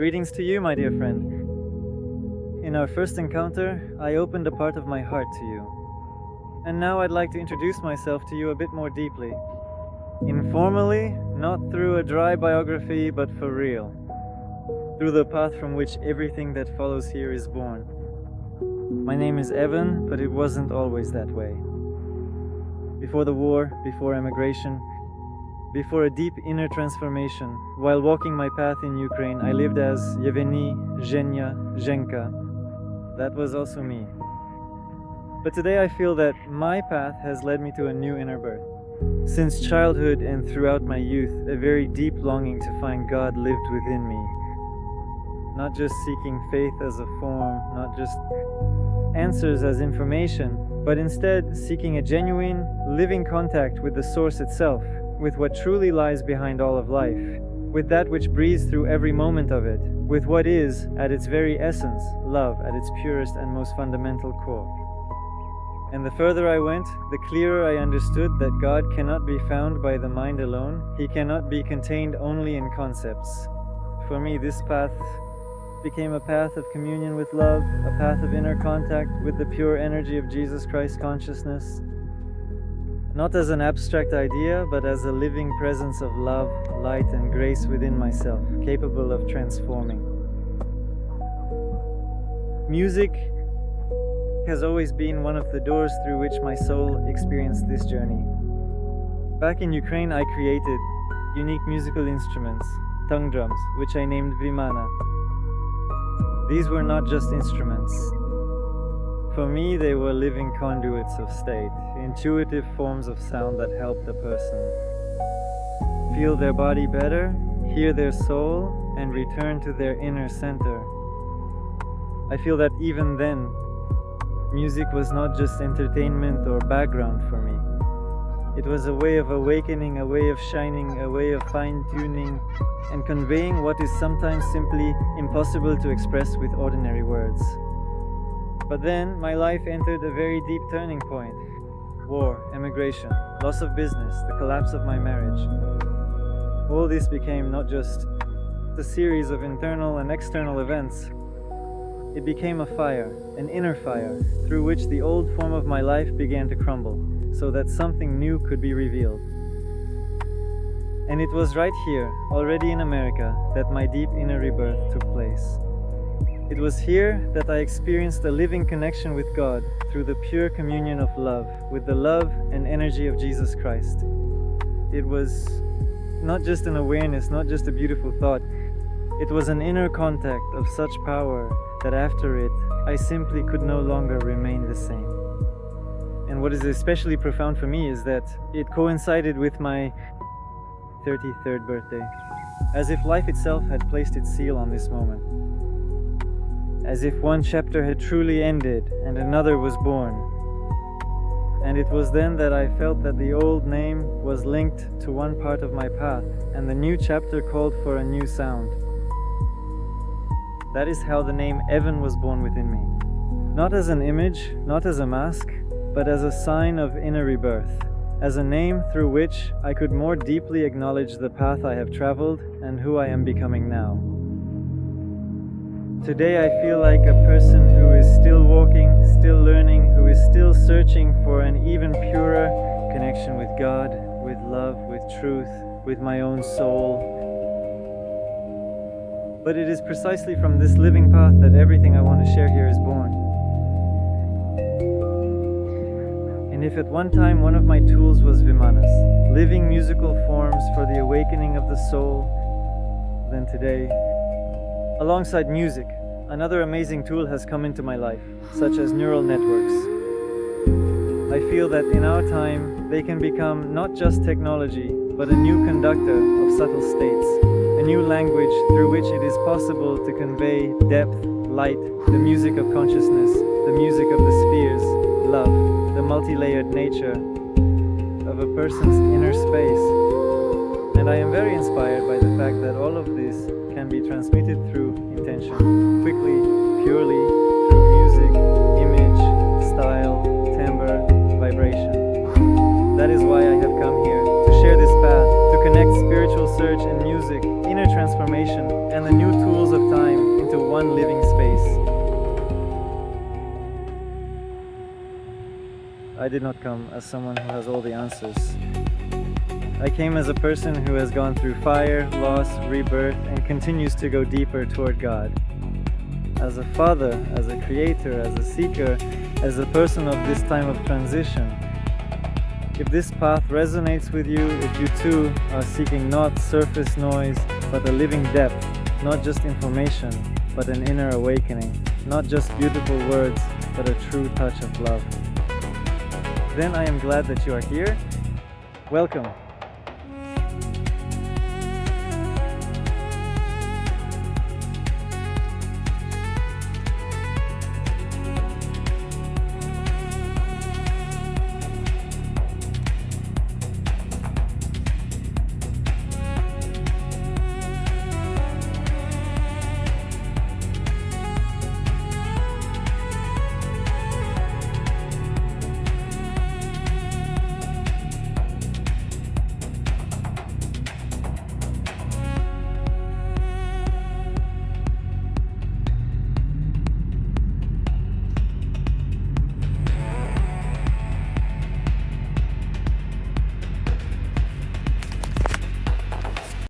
Greetings to you, my dear friend. In our first encounter, I opened a part of my heart to you. And now I'd like to introduce myself to you a bit more deeply. Informally, not through a dry biography, but for real. Through the path from which everything that follows here is born. My name is Evan, but it wasn't always that way. Before the war, before emigration, before a deep inner transformation, while walking my path in Ukraine, I lived as Yevgeny, Zhenya, Zhenka. That was also me. But today I feel that my path has led me to a new inner birth. Since childhood and throughout my youth, a very deep longing to find God lived within me. Not just seeking faith as a form, not just answers as information, but instead seeking a genuine, living contact with the source itself, with what truly lies behind all of life, with that which breathes through every moment of it, with what is, at its very essence, love at its purest and most fundamental core. And the further I went, the clearer I understood that God cannot be found by the mind alone. He cannot be contained only in concepts. For me, this path became a path of communion with love, a path of inner contact with the pure energy of Jesus Christ consciousness, not as an abstract idea, but as a living presence of love, light, and grace within myself, capable of transforming. Music has always been one of the doors through which my soul experienced this journey. Back in Ukraine, I created unique musical instruments, tongue drums, which I named Vimana. These were not just instruments. For me, they were living conduits of state, intuitive forms of sound that helped a person feel their body better, hear their soul, and return to their inner center. I feel that even then, music was not just entertainment or background for me. It was a way of awakening, a way of shining, a way of fine-tuning and conveying what is sometimes simply impossible to express with ordinary words. But then, my life entered a very deep turning point. War, emigration, loss of business, the collapse of my marriage. All this became not just a series of internal and external events. It became a fire, an inner fire, through which the old form of my life began to crumble, so that something new could be revealed. And it was right here, already in America, that my deep inner rebirth took place. It was here that I experienced a living connection with God through the pure communion of love, with the love and energy of Jesus Christ. It was not just an awareness, not just a beautiful thought. It was an inner contact of such power that after it, I simply could no longer remain the same. And what is especially profound for me is that it coincided with my 33rd birthday, as if life itself had placed its seal on this moment. As if one chapter had truly ended and another was born. And it was then that I felt that the old name was linked to one part of my path, and the new chapter called for a new sound. That is how the name Evan was born within me. Not as an image, not as a mask, but as a sign of inner rebirth, as a name through which I could more deeply acknowledge the path I have traveled and who I am becoming now. Today I feel like a person who is still walking, still learning, who is still searching for an even purer connection with God, with love, with truth, with my own soul. But it is precisely from this living path that everything I want to share here is born. And if at one time one of my tools was Vimanas, living musical forms for the awakening of the soul, then today, alongside music, another amazing tool has come into my life, such as neural networks. I feel that in our time, they can become not just technology, but a new conductor of subtle states, a new language through which it is possible to convey depth, light, the music of consciousness, the music of the spheres, love, the multi-layered nature of a person's inner space. And I am very inspired by the fact that all of this can be transmitted through intention, quickly, purely, through music, image, style, timbre, vibration. That is why I have come here, to share this path, to connect spiritual search and music, inner transformation, and the new tools of time into one living space. I did not come as someone who has all the answers. I came as a person who has gone through fire, loss, rebirth, and continues to go deeper toward God. As a father, as a creator, as a seeker, as a person of this time of transition. If this path resonates with you, if you too are seeking not surface noise, but a living depth, not just information, but an inner awakening, not just beautiful words, but a true touch of love, then I am glad that you are here. Welcome.